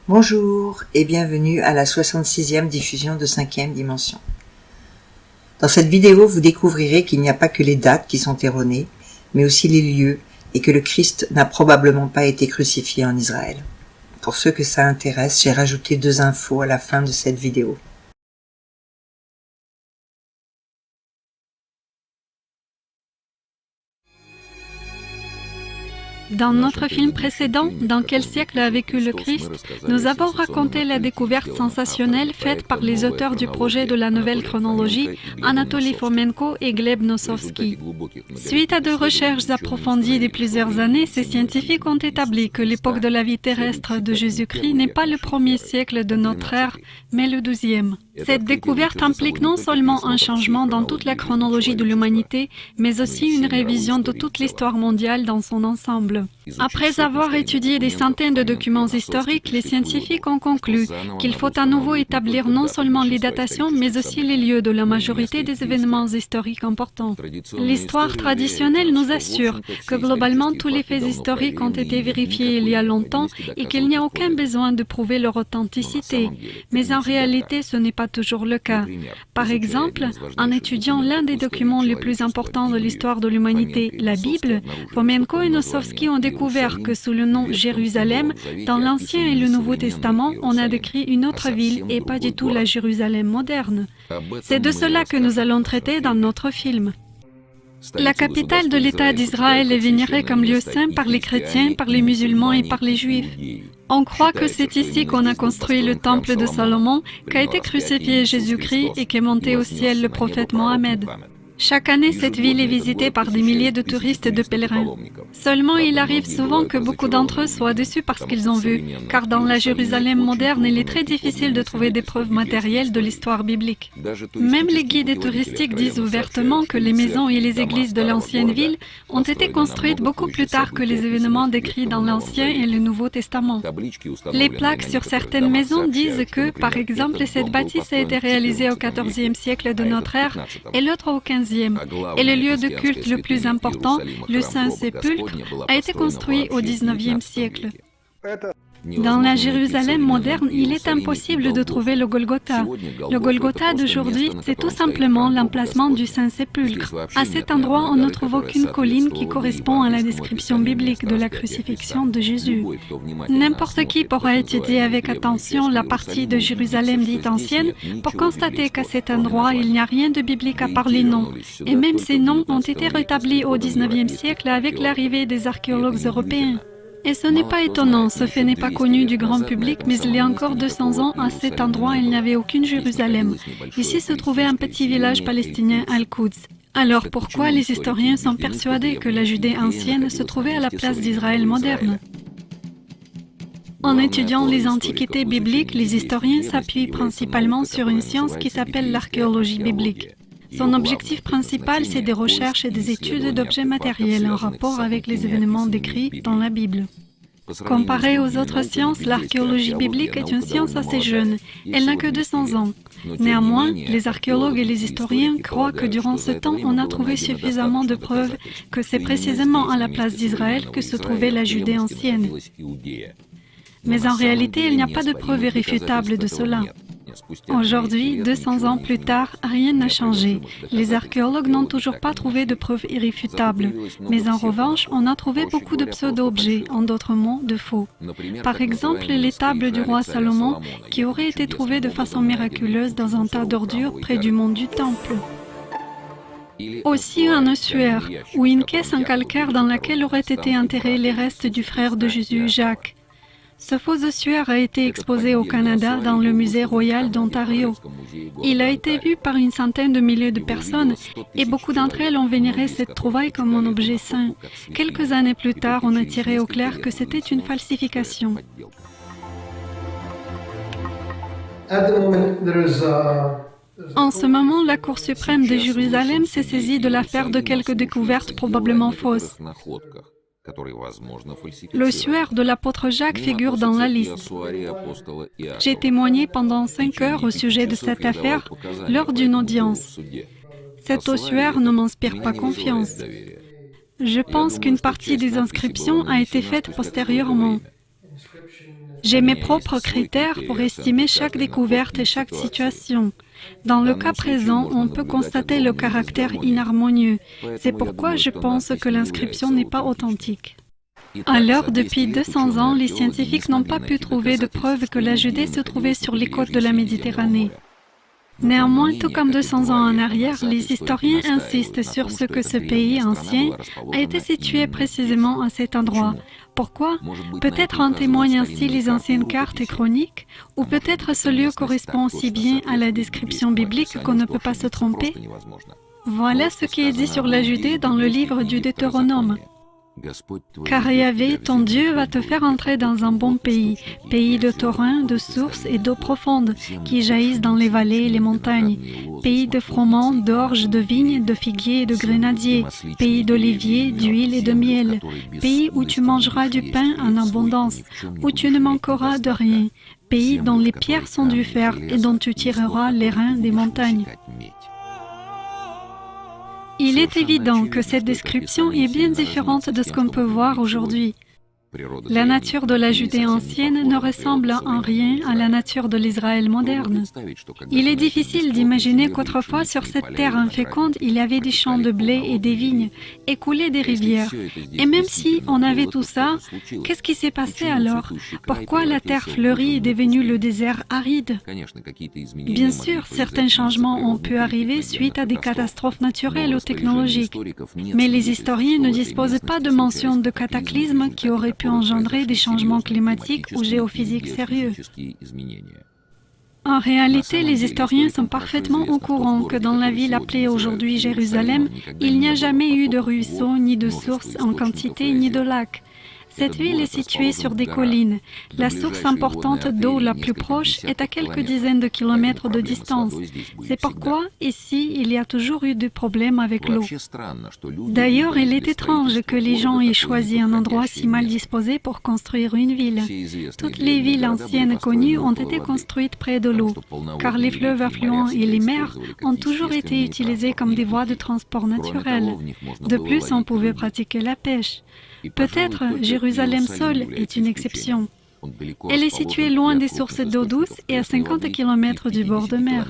Bonjour et bienvenue à la 66e diffusion de 5e dimension. Dans cette vidéo, vous découvrirez qu'il n'y a pas que les dates qui sont erronées, mais aussi les lieux et que le Christ n'a probablement pas été crucifié en Israël. Pour ceux que ça intéresse, j'ai rajouté 2 infos à la fin de cette vidéo. Dans notre film précédent, Dans quel siècle a vécu le Christ, nous avons raconté la découverte sensationnelle faite par les auteurs du projet de la nouvelle chronologie, Anatoly Fomenko et Gleb Nosovsky. Suite à de recherches approfondies de plusieurs années, ces scientifiques ont établi que l'époque de la vie terrestre de Jésus-Christ n'est pas le 1er siècle de notre ère, mais le 12e. Cette découverte implique non seulement un changement dans toute la chronologie de l'humanité, mais aussi une révision de toute l'histoire mondiale dans son ensemble. Après avoir étudié des centaines de documents historiques, les scientifiques ont conclu qu'il faut à nouveau établir non seulement les datations, mais aussi les lieux de la majorité des événements historiques importants. L'histoire traditionnelle nous assure que globalement tous les faits historiques ont été vérifiés il y a longtemps et qu'il n'y a aucun besoin de prouver leur authenticité. Mais en réalité, ce n'est pas toujours le cas. Par exemple, en étudiant l'un des documents les plus importants de l'histoire de l'humanité, la Bible, Fomenko et Nosovsky ont découvert que sous le nom Jérusalem, dans l'Ancien et le Nouveau Testament, on a décrit une autre ville et pas du tout la Jérusalem moderne. C'est de cela que nous allons traiter dans notre film. La capitale de l'État d'Israël est vénérée comme lieu saint par les chrétiens, par les musulmans et par les juifs. On croit que c'est ici qu'on a construit le temple de Salomon, qu'a été crucifié Jésus-Christ et qu'est monté au ciel le prophète Mohammed. Chaque année, cette ville est visitée par des milliers de touristes et de pèlerins. Seulement, il arrive souvent que beaucoup d'entre eux soient déçus par ce qu'ils ont vu, car dans la Jérusalem moderne, il est très difficile de trouver des preuves matérielles de l'histoire biblique. Même les guides touristiques disent ouvertement que les maisons et les églises de l'ancienne ville ont été construites beaucoup plus tard que les événements décrits dans l'Ancien et le Nouveau Testament. Les plaques sur certaines maisons disent que, par exemple, cette bâtisse a été réalisée au XIVe siècle de notre ère et l'autre au XVe. Et le lieu de culte le plus important, le Saint-Sépulcre, a été construit au XIXe siècle. Dans la Jérusalem moderne, il est impossible de trouver le Golgotha. Le Golgotha d'aujourd'hui, c'est tout simplement l'emplacement du Saint-Sépulcre. À cet endroit, on ne trouve aucune colline qui correspond à la description biblique de la crucifixion de Jésus. N'importe qui pourra étudier avec attention la partie de Jérusalem dite ancienne pour constater qu'à cet endroit, il n'y a rien de biblique à part les noms. Et même ces noms ont été rétablis au XIXe siècle avec l'arrivée des archéologues européens. Et ce n'est pas étonnant, ce fait n'est pas connu du grand public, mais il y a encore 200 ans, à cet endroit, il n'y avait aucune Jérusalem. Ici se trouvait un petit village palestinien, Al-Quds. Alors pourquoi les historiens sont persuadés que la Judée ancienne se trouvait à la place d'Israël moderne? En étudiant les antiquités bibliques, les historiens s'appuient principalement sur une science qui s'appelle l'archéologie biblique. Son objectif principal, c'est des recherches et des études d'objets matériels en rapport avec les événements décrits dans la Bible. Comparée aux autres sciences, l'archéologie biblique est une science assez jeune. Elle n'a que 200 ans. Néanmoins, les archéologues et les historiens croient que durant ce temps, on a trouvé suffisamment de preuves que c'est précisément à la place d'Israël que se trouvait la Judée ancienne. Mais en réalité, il n'y a pas de preuves irréfutables de cela. Aujourd'hui, 200 ans plus tard, rien n'a changé. Les archéologues n'ont toujours pas trouvé de preuves irréfutables. Mais en revanche, on a trouvé beaucoup de pseudo-objets, en d'autres mots, de faux. Par exemple, les tables du roi Salomon, qui auraient été trouvées de façon miraculeuse dans un tas d'ordures près du mont du Temple. Aussi un ossuaire, ou une caisse en calcaire dans laquelle auraient été enterrés les restes du frère de Jésus, Jacques. Ce faux ossuaire a été exposé au Canada dans le musée royal d'Ontario. Il a été vu par une centaine de milliers de personnes et beaucoup d'entre elles ont vénéré cette trouvaille comme un objet saint. Quelques années plus tard, on a tiré au clair que c'était une falsification. En ce moment, la Cour suprême de Jérusalem s'est saisie de l'affaire de quelques découvertes probablement fausses. L'ossuaire de l'apôtre Jacques figure dans la liste. J'ai témoigné pendant 5 heures au sujet de cette affaire lors d'une audience. Cet ossuaire ne m'inspire pas confiance. Je pense qu'une partie des inscriptions a été faite postérieurement. J'ai mes propres critères pour estimer chaque découverte et chaque situation. Dans le cas présent, on peut constater le caractère inharmonieux. C'est pourquoi je pense que l'inscription n'est pas authentique. Alors, depuis 200 ans, les scientifiques n'ont pas pu trouver de preuves que la Judée se trouvait sur les côtes de la Méditerranée. Néanmoins, tout comme 200 ans en arrière, les historiens insistent sur ce que ce pays ancien a été situé précisément à cet endroit. Pourquoi? Peut-être en témoignent ainsi les anciennes cartes et chroniques, ou peut-être ce lieu correspond aussi bien à la description biblique qu'on ne peut pas se tromper. Voilà ce qui est dit sur la Judée dans le livre du Deutéronome. Car Yahvé, ton Dieu, va te faire entrer dans un bon pays, pays de torrents, de sources et d'eau profonde, qui jaillissent dans les vallées et les montagnes, pays de froment, d'orge, de vignes, de figuiers et de grenadiers, pays d'oliviers, d'huile et de miel, pays où tu mangeras du pain en abondance, où tu ne manqueras de rien, pays dont les pierres sont du fer et dont tu tireras les reins des montagnes. Il est évident que cette description est bien différente de ce qu'on peut voir aujourd'hui. La nature de la Judée ancienne ne ressemble en rien à la nature de l'Israël moderne. Il est difficile d'imaginer qu'autrefois, sur cette terre inféconde, il y avait des champs de blé et des vignes, et coulaient des rivières. Et même si on avait tout ça, qu'est-ce qui s'est passé alors? Pourquoi la terre fleurie est devenue le désert aride? Bien sûr, certains changements ont pu arriver suite à des catastrophes naturelles ou technologiques, mais les historiens ne disposent pas de mention de cataclysmes qui auraient pu engendrer des changements climatiques ou géophysiques sérieux. En réalité, les historiens sont parfaitement au courant que dans la ville appelée aujourd'hui Jérusalem, il n'y a jamais eu de ruisseaux, ni de sources en quantité, ni de lacs. Cette ville est située sur des collines. La source importante d'eau la plus proche est à quelques dizaines de kilomètres de distance. C'est pourquoi, ici, il y a toujours eu des problèmes avec l'eau. D'ailleurs, il est étrange que les gens aient choisi un endroit si mal disposé pour construire une ville. Toutes les villes anciennes connues ont été construites près de l'eau, car les fleuves affluents et les mers ont toujours été utilisés comme des voies de transport naturelles. De plus, on pouvait pratiquer la pêche. Peut-être Jérusalem seule est une exception. Elle est située loin des sources d'eau douce et à 50 km du bord de mer.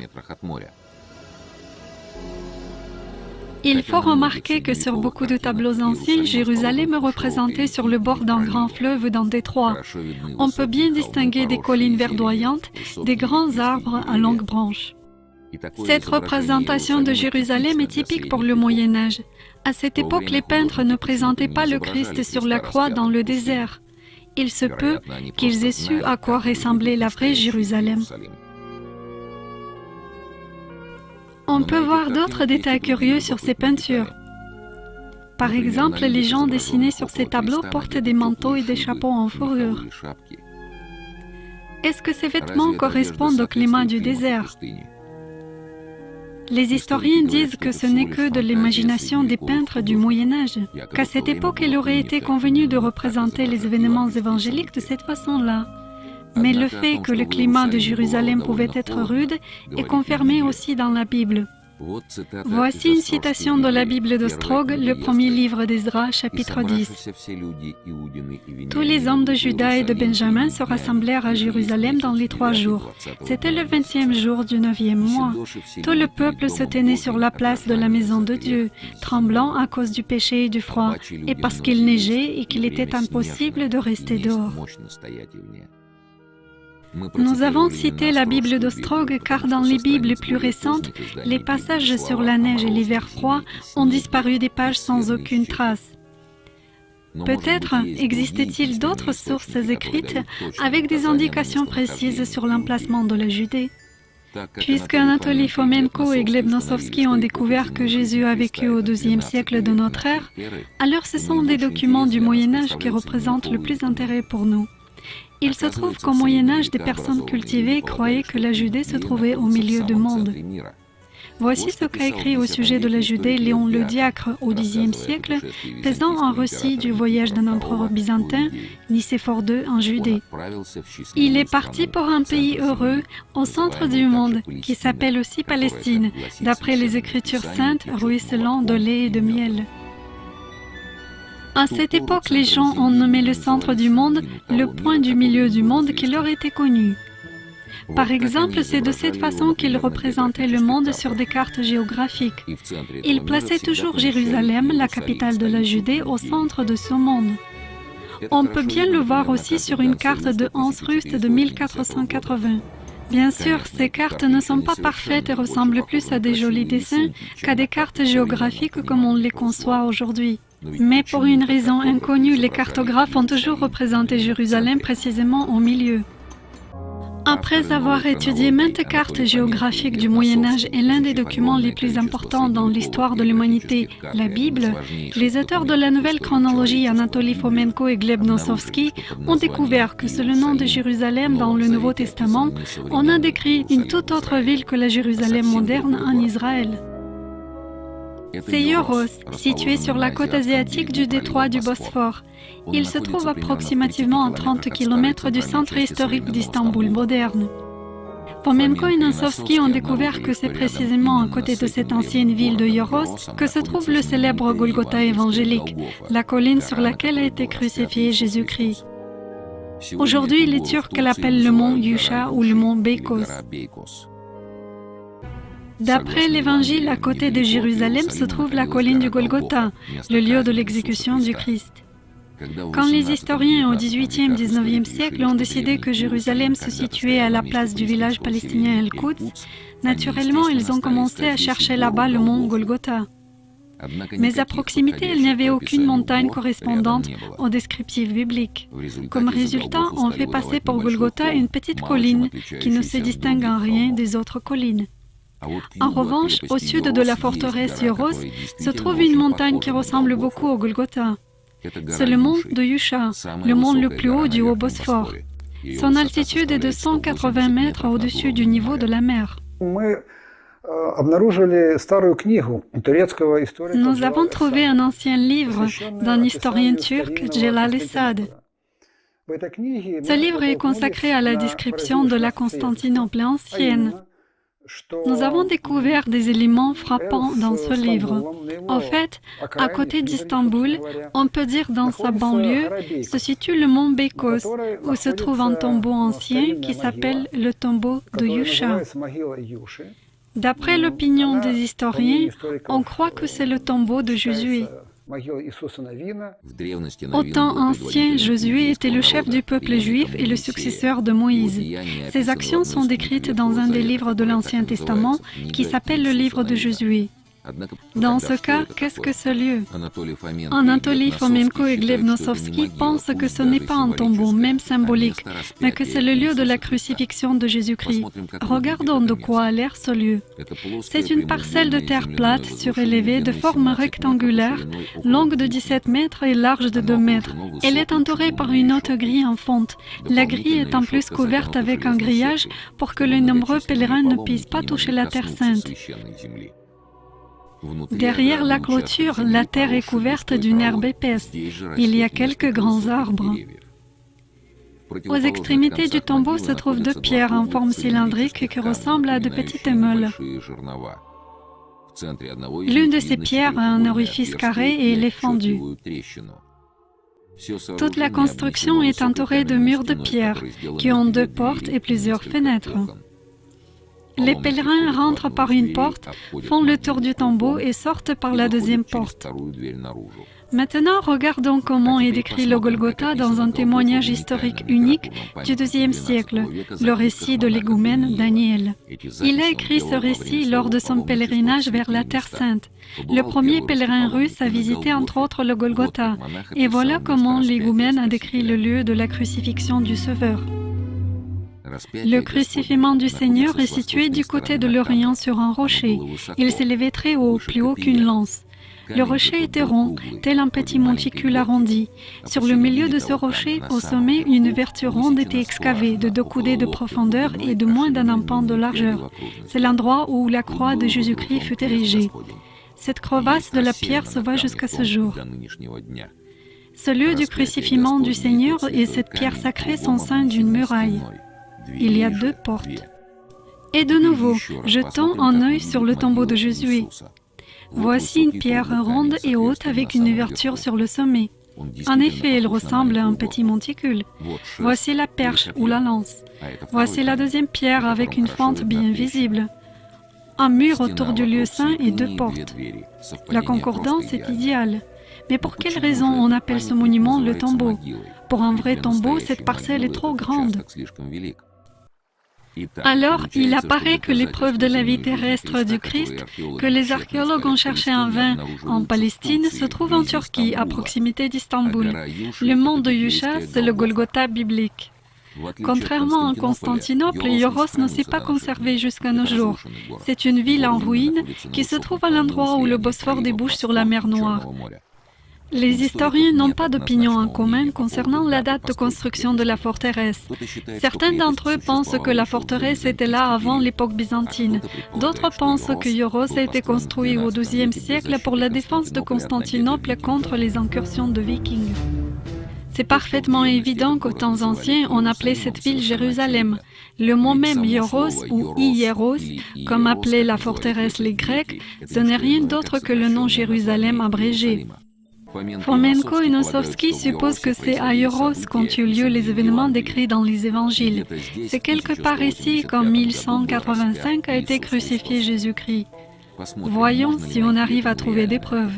Il faut remarquer que sur beaucoup de tableaux anciens, Jérusalem est représentée sur le bord d'un grand fleuve dans Détroit. On peut bien distinguer des collines verdoyantes, des grands arbres à longues branches. Cette représentation de Jérusalem est typique pour le Moyen Âge. À cette époque, les peintres ne présentaient pas le Christ sur la croix dans le désert. Il se peut qu'ils aient su à quoi ressemblait la vraie Jérusalem. On peut voir d'autres détails curieux sur ces peintures. Par exemple, les gens dessinés sur ces tableaux portent des manteaux et des chapeaux en fourrure. Est-ce que ces vêtements correspondent au climat du désert? Les historiens disent que ce n'est que de l'imagination des peintres du Moyen Âge, qu'à cette époque, il aurait été convenu de représenter les événements évangéliques de cette façon-là. Mais le fait que le climat de Jérusalem pouvait être rude est confirmé aussi dans la Bible. Voici une citation de la Bible d'Ostrog, le premier livre d'Esdra, chapitre 10. Tous les hommes de Juda et de Benjamin se rassemblèrent à Jérusalem dans les 3 jours. C'était le 20e jour du 9e mois. Tout le peuple se tenait sur la place de la maison de Dieu, tremblant à cause du péché et du froid, et parce qu'il neigeait et qu'il était impossible de rester dehors. Nous avons cité la Bible d'Ostrog car dans les Bibles plus récentes, les passages sur la neige et l'hiver froid ont disparu des pages sans aucune trace. Peut-être existait-il d'autres sources écrites avec des indications précises sur l'emplacement de la Judée. Puisque Anatoly Fomenko et Gleb Nosovsky ont découvert que Jésus a vécu au IIe siècle de notre ère, alors ce sont des documents du Moyen Âge qui représentent le plus d'intérêt pour nous. Il se trouve qu'au Moyen Âge, des personnes cultivées croyaient que la Judée se trouvait au milieu du monde. Voici ce qu'a écrit au sujet de la Judée Léon le Diacre au Xe siècle, faisant un récit du voyage d'un empereur byzantin, Nicéphore II, en Judée. Il est parti pour un pays heureux, au centre du monde, qui s'appelle aussi Palestine, d'après les Écritures saintes, ruisselant de lait et de miel. À cette époque, les gens ont nommé le centre du monde le point du milieu du monde qui leur était connu. Par exemple, c'est de cette façon qu'ils représentaient le monde sur des cartes géographiques. Ils plaçaient toujours Jérusalem, la capitale de la Judée, au centre de ce monde. On peut bien le voir aussi sur une carte de Hans Rust de 1480. Bien sûr, ces cartes ne sont pas parfaites et ressemblent plus à des jolis dessins qu'à des cartes géographiques comme on les conçoit aujourd'hui. Mais pour une raison inconnue, les cartographes ont toujours représenté Jérusalem précisément au milieu. Après avoir étudié maintes cartes géographiques du Moyen-Âge et l'un des documents les plus importants dans l'histoire de l'humanité, la Bible, les auteurs de la nouvelle chronologie Anatoly Fomenko et Gleb Nosovsky ont découvert que sous le nom de Jérusalem dans le Nouveau Testament, on a décrit une toute autre ville que la Jérusalem moderne en Israël. C'est Yoros, situé sur la côte asiatique du détroit du Bosphore. Il se trouve approximativement à 30 km du centre historique d'Istanbul moderne. Fomenko et Nosovsky ont découvert que c'est précisément à côté de cette ancienne ville de Yoros que se trouve le célèbre Golgotha évangélique, la colline sur laquelle a été crucifié Jésus-Christ. Aujourd'hui, les Turcs l'appellent le mont Yusha ou le mont Beykos. D'après l'Évangile, à côté de Jérusalem se trouve la colline du Golgotha, le lieu de l'exécution du Christ. Quand les historiens au XVIIIe-XIXe siècle ont décidé que Jérusalem se situait à la place du village palestinien El-Quds, naturellement ils ont commencé à chercher là-bas le mont Golgotha. Mais à proximité, il n'y avait aucune montagne correspondante au descriptif biblique. Comme résultat, on fait passer pour Golgotha une petite colline qui ne se distingue en rien des autres collines. En revanche, au sud de la forteresse Yoros se trouve une montagne qui ressemble beaucoup au Golgotha. C'est le mont de Yusha, le mont le plus haut du Haut-Bosphore. Son altitude est de 180 mètres au-dessus du niveau de la mer. Nous avons trouvé un ancien livre d'un historien turc, Celal Esad. Ce livre est consacré à la description de la Constantinople ancienne. Nous avons découvert des éléments frappants dans ce livre. En fait, à côté d'Istanbul, on peut dire dans sa banlieue, se situe le mont Beykos, où se trouve un tombeau ancien qui s'appelle le tombeau de Yusha. D'après l'opinion des historiens, on croit que c'est le tombeau de Josué. Au temps ancien, Josué était le chef du peuple juif et le successeur de Moïse. Ses actions sont décrites dans un des livres de l'Ancien Testament qui s'appelle le livre de Josué. Dans ce cas, qu'est-ce que ce lieu? Anatoly Fomenko et Gleb Nosovsky pensent que ce n'est pas un tombeau, même symbolique, mais que c'est le lieu de la crucifixion de Jésus-Christ. Regardons de quoi a l'air ce lieu. C'est une parcelle de terre plate, surélevée, de forme rectangulaire, longue de 17 mètres et large de 2 mètres. Elle est entourée par une haute grille en fonte. La grille est en plus couverte avec un grillage pour que les nombreux pèlerins ne puissent pas toucher la terre sainte. Derrière la clôture, la terre est couverte d'une herbe épaisse. Il y a quelques grands arbres. Aux extrémités du tombeau se trouvent 2 pierres en forme cylindrique qui ressemblent à de petites meules. L'une de ces pierres a un orifice carré et elle est fendue. Toute la construction est entourée de murs de pierre qui ont 2 portes et plusieurs fenêtres. Les pèlerins rentrent par une porte, font le tour du tombeau et sortent par la deuxième porte. Maintenant, regardons comment est décrit le Golgotha dans un témoignage historique unique du IIe siècle, le récit de l'égoumène Daniel. Il a écrit ce récit lors de son pèlerinage vers la Terre Sainte. Le premier pèlerin russe a visité entre autres le Golgotha, et voilà comment l'égoumène a décrit le lieu de la crucifixion du Sauveur. Le crucifiement du Seigneur est situé du côté de l'Orient sur un rocher. Il s'élevait très haut, plus haut qu'une lance. Le rocher était rond, tel un petit monticule arrondi. Sur le milieu de ce rocher, au sommet, une ouverture ronde était excavée de 2 coudées de profondeur et de moins d'un empan de largeur. C'est l'endroit où la croix de Jésus-Christ fut érigée. Cette crevasse de la pierre se voit jusqu'à ce jour. Ce lieu du crucifiement du Seigneur et cette pierre sacrée sont ceints d'une muraille. Il y a 2 portes. Et de nouveau, jetons un œil sur le tombeau de Josué. Voici une pierre ronde et haute avec une ouverture sur le sommet. En effet, il ressemble à un petit monticule. Voici la perche ou la lance. Voici la deuxième pierre avec une fente bien visible. Un mur autour du lieu saint et 2 portes. La concordance est idéale. Mais pour quelle raison on appelle ce monument le tombeau? Pour un vrai tombeau, cette parcelle est trop grande. Alors, il apparaît que les preuves de la vie terrestre du Christ, que les archéologues ont cherché en vain en Palestine, se trouvent en Turquie, à proximité d'Istanbul. Le mont de Yusha, c'est le Golgotha biblique. Contrairement à Constantinople, Ioros ne s'est pas conservé jusqu'à nos jours. C'est une ville en ruine qui se trouve à l'endroit où le Bosphore débouche sur la mer Noire. Les historiens n'ont pas d'opinion en commun concernant la date de construction de la forteresse. Certains d'entre eux pensent que la forteresse était là avant l'époque byzantine. D'autres pensent que Ioros a été construit au XIIe siècle pour la défense de Constantinople contre les incursions de Vikings. C'est parfaitement évident qu'aux temps anciens, on appelait cette ville Jérusalem. Le mot même Ioros ou Hieros, comme appelaient la forteresse les Grecs, ce n'est rien d'autre que le nom Jérusalem abrégé. Fomenko et Nosovsky supposent que c'est à Ioros qu'ont eu lieu les événements décrits dans les évangiles. C'est quelque part ici qu'en 1185 a été crucifié Jésus-Christ. Voyons si on arrive à trouver des preuves.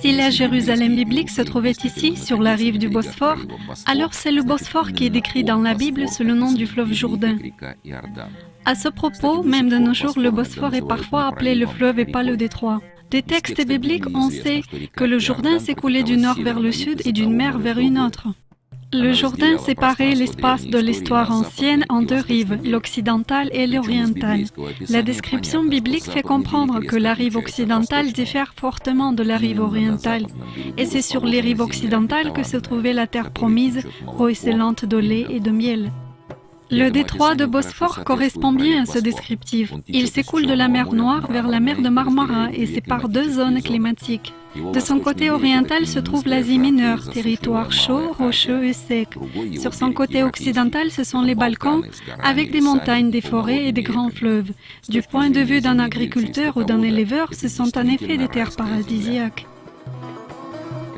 Si la Jérusalem biblique se trouvait ici, sur la rive du Bosphore, alors c'est le Bosphore qui est décrit dans la Bible sous le nom du fleuve Jourdain. À ce propos, même de nos jours, le Bosphore est parfois appelé le fleuve et pas le détroit. Des textes bibliques, on sait que le Jourdain s'écoulait du nord vers le sud et d'une mer vers une autre. Le Jourdain séparait l'espace de l'histoire ancienne en 2 rives, l'occidentale et l'orientale. La description biblique fait comprendre que la rive occidentale diffère fortement de la rive orientale, et c'est sur les rives occidentales que se trouvait la terre promise, ruisselante de lait et de miel. Le détroit de Bosphore correspond bien à ce descriptif. Il s'écoule de la mer Noire vers la mer de Marmara et sépare 2 zones climatiques. De son côté oriental se trouve l'Asie mineure, territoire chaud, rocheux et sec. Sur son côté occidental, ce sont les Balkans, avec des montagnes, des forêts et des grands fleuves. Du point de vue d'un agriculteur ou d'un éleveur, ce sont en effet des terres paradisiaques.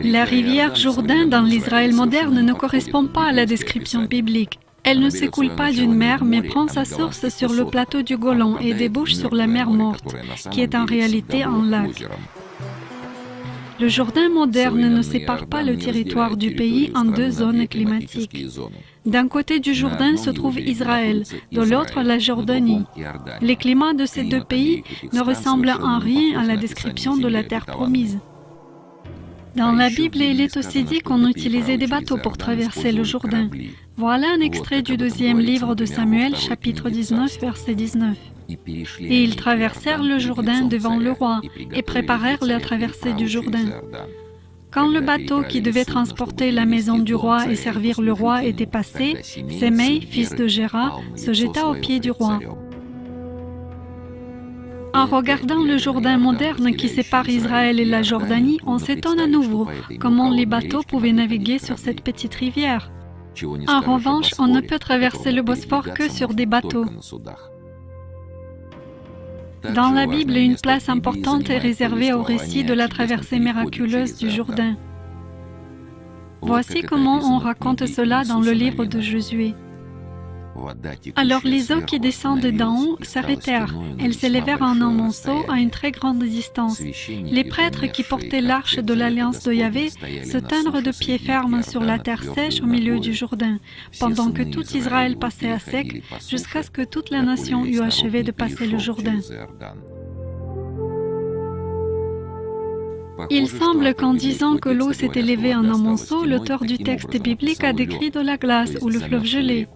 La rivière Jourdain dans l'Israël moderne ne correspond pas à la description biblique. Elle ne s'écoule pas d'une mer, mais prend sa source sur le plateau du Golan et débouche sur la mer Morte, qui est en réalité un lac. Le Jourdain moderne ne sépare pas le territoire du pays en 2 zones climatiques. D'un côté du Jourdain se trouve Israël, de l'autre la Jordanie. Les climats de ces 2 pays ne ressemblent en rien à la description de la terre promise. Dans la Bible, il est aussi dit qu'on utilisait des bateaux pour traverser le Jourdain. Voilà un extrait du 2e livre de Samuel, chapitre 19, verset 19. Et ils traversèrent le Jourdain devant le roi et préparèrent la traversée du Jourdain. Quand le bateau qui devait transporter la maison du roi et servir le roi était passé, Sémei, fils de Géra, se jeta aux pieds du roi. En regardant le Jourdain moderne qui sépare Israël et la Jordanie, on s'étonne à nouveau comment les bateaux pouvaient naviguer sur cette petite rivière. En revanche, on ne peut traverser le Bosphore que sur des bateaux. Dans la Bible, une place importante est réservée au récit de la traversée miraculeuse du Jourdain. Voici comment on raconte cela dans le livre de Josué. Alors les eaux qui descendent d'en haut s'arrêtèrent. Elles s'élevèrent en un monceau à une très grande distance. Les prêtres qui portaient l'arche de l'alliance de Yahvé se tinrent de pied ferme sur la terre sèche au milieu du Jourdain, pendant que tout Israël passait à sec, jusqu'à ce que toute la nation eût achevé de passer le Jourdain. Il semble qu'en disant que l'eau s'est élevée en un monceau, l'auteur du texte biblique a décrit de la glace ou le fleuve gelé.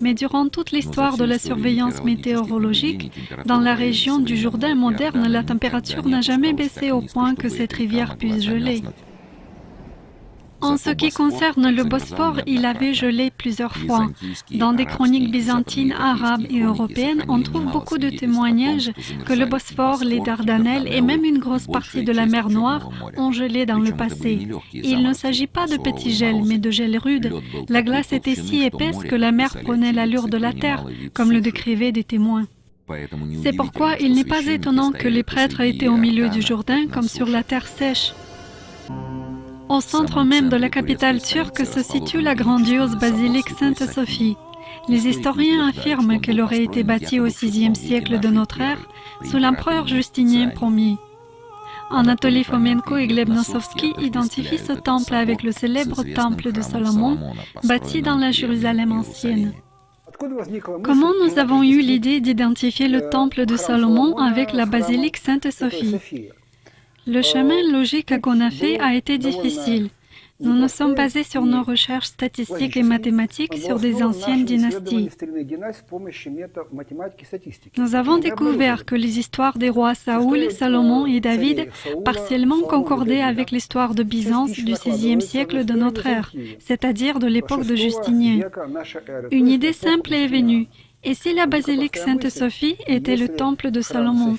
Mais durant toute l'histoire de la surveillance météorologique, dans la région du Jourdain moderne, la température n'a jamais baissé au point que cette rivière puisse geler. En ce qui concerne le Bosphore, il avait gelé plusieurs fois. Dans des chroniques byzantines, arabes et européennes, on trouve beaucoup de témoignages que le Bosphore, les Dardanelles et même une grosse partie de la mer Noire ont gelé dans le passé. Il ne s'agit pas de petits gels, mais de gels rudes. La glace était si épaisse que la mer prenait l'allure de la terre, comme le décrivaient des témoins. C'est pourquoi il n'est pas étonnant que les prêtres étaient au milieu du Jourdain comme sur la terre sèche. Au centre même de la capitale turque se situe la grandiose basilique Sainte-Sophie. Les historiens affirment qu'elle aurait été bâtie au VIe siècle de notre ère, sous l'empereur Justinien Ier. Anatoly Fomenko et Gleb Nosovsky identifient ce temple avec le célèbre temple de Salomon, bâti dans la Jérusalem ancienne. Comment nous avons eu l'idée d'identifier le temple de Salomon avec la basilique Sainte-Sophie? Le chemin logique qu'on a fait a été difficile. Nous nous sommes basés sur nos recherches statistiques et mathématiques sur des anciennes dynasties. Nous avons découvert que les histoires des rois Saoul, Salomon et David partiellement concordaient avec l'histoire de Byzance du VIe siècle de notre ère, c'est-à-dire de l'époque de Justinien. Une idée simple est venue. Et si la basilique Sainte-Sophie était le temple de Salomon?